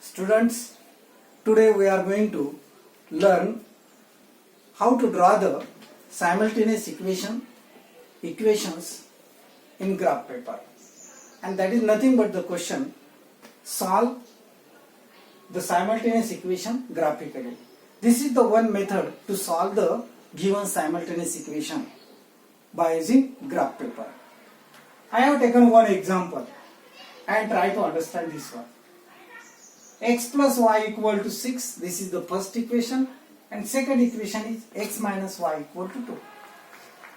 Students, today we are going to learn how to draw the simultaneous equations in graph paper, and that is nothing but the question: solve the simultaneous equation graphically. This is the one method to solve the given simultaneous equation by using graph paper. I have taken one example and try to understand this one. X plus y equal to 6, this is the first equation, and second equation is x minus y equal to 2.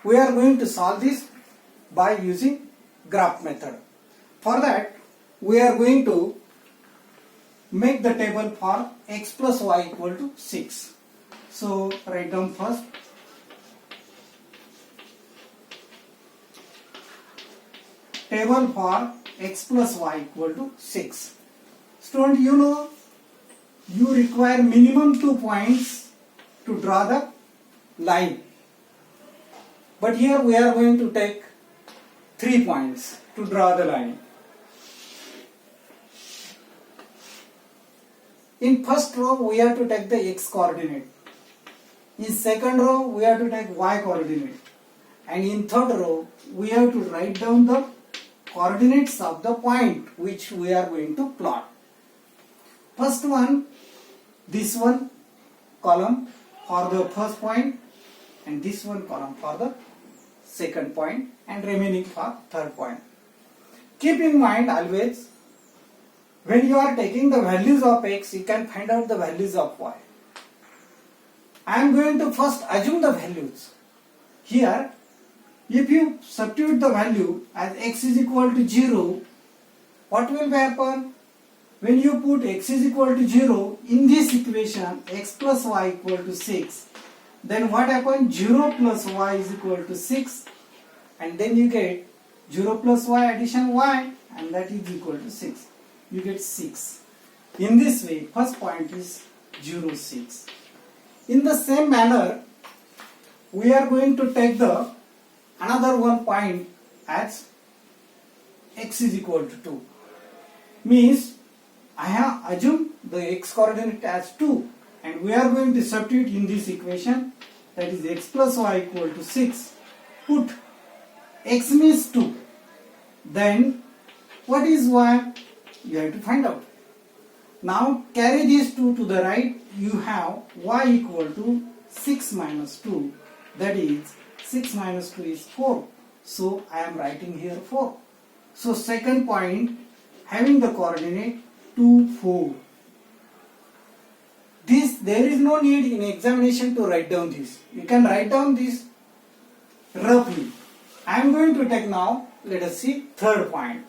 We are going to solve this by using graph method. For that, we are going to make the table for x plus y equal to 6. So write down first table for x plus y equal to 6. Student, you know you require minimum 2 points to draw the line, but here we are going to take 3 points to draw the line. In first row we have to take the x coordinate, in second row we have to take y coordinate, and in third row we have to write down the coordinates of the point which we are going to plot. First one, this one column for the first point, and this one column for the second point, and remaining for third point. Keep in mind always, when you are taking the values of x, you can find out the values of y. I am going to first assume the values. Here, if you substitute the value as x is equal to 0, what will happen? When you put x is equal to 0 in this equation, x plus y equal to 6, then what happens? 0 plus y is equal to 6, and then you get 0 plus y addition y, and that is equal to 6. You get 6. In this way, first point is 0, 6. In the same manner, we are going to take the another one point as x is equal to 2. Means I have assumed the x coordinate as 2, and we are going to substitute in this equation, that is x plus y equal to 6. Put x means 2. Then what is y? You have to find out. Now carry these 2 to the right. You have y equal to 6 minus 2. That is 6 minus 2 is 4. So I am writing here 4. So second point having the coordinate 2, 4. There is no need in examination to write down this. You can write down this roughly. I am going to take now, let us see, third point.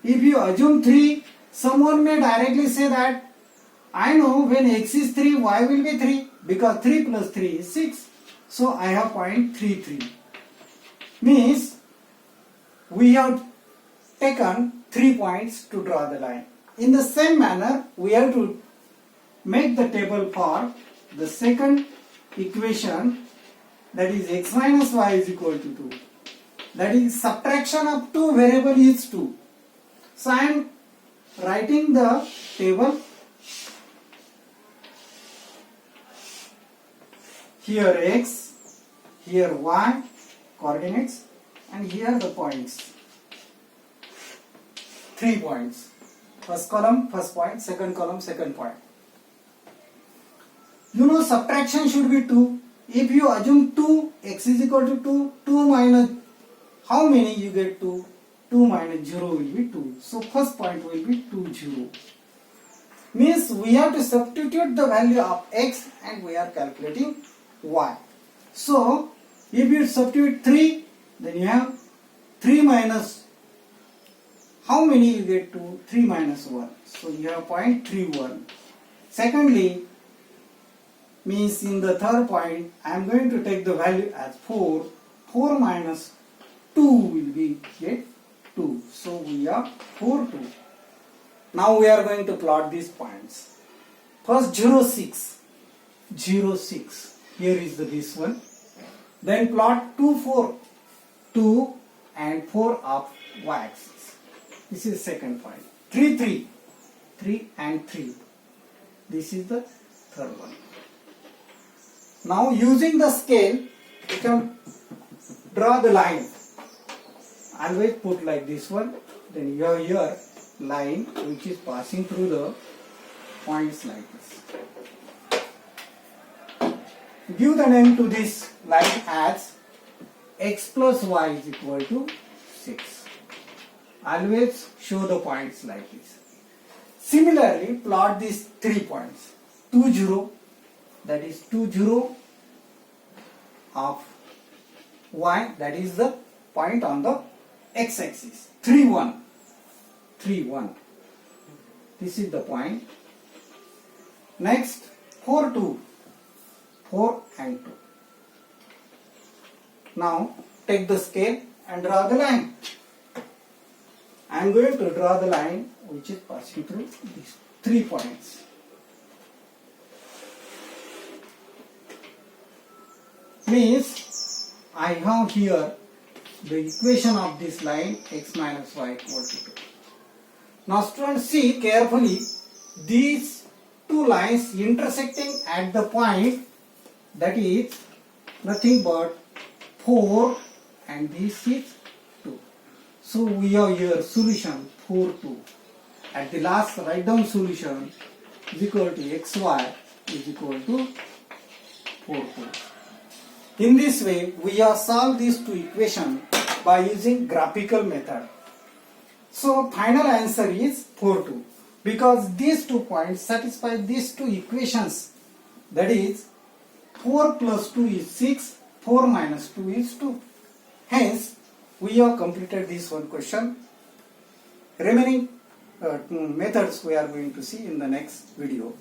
If you assume 3, someone may directly say that I know when x is 3, y will be 3, because 3 plus 3 is 6. So I have point 3, 3. Means we have taken 3 points to draw the line. In the same manner, we have to make the table for the second equation, that is x minus y is equal to 2. That is subtraction of 2 variable is 2. So I am writing the table. Here x, here y coordinates, and here the points. 3 points. First column, first point, second column, second point. You know subtraction should be 2. If you assume 2, x is equal to 2, 2 minus, how many you get 2? 2 minus 0 will be 2. So first point will be 2, 0. Means we have to substitute the value of x and we are calculating y. So if you substitute 3, then you have 3 minus, how many you get 2? 3 minus 1. So you have point 3, 1. Secondly, means in the third point, I am going to take the value as 4. 4 minus 2 will be get 2. So we have 4, 2. Now we are going to plot these points. First 0, 6. 0, 6. Here is this one. Then plot 2, 4. 2 and 4 of y axis. This is second point. 3, 3. 3 and 3. This is the third one. Now using the scale, you can draw the line. Always put like this one. Then you have here line which is passing through the points like this. Give the name to this line as x plus y is equal to 6. Always show the points like this. Similarly, plot these 3 points. 2, 0, that is 2, 0 of y, that is the point on the x-axis. 3, 1, 3, 1. This is the point. Next, 4, 2, 4 and 2. Now, take the scale and draw the line. I am going to draw the line which is passing through these 3 points. Means, I have here the equation of this line x minus y equal to 2. Now students, see carefully, these 2 lines intersecting at the point, that is nothing but 4 and this is 2. So we have here solution 4, 2. At the last, write down solution is equal to xy is equal to 4, 2. In this way, we have solved these 2 equations by using graphical method. So final answer is 4, 2. Because these 2 points satisfy these 2 equations. That is 4 plus 2 is 6, 4 minus 2 is 2. Hence, we have completed this one question. Remaining methods we are going to see in the next video.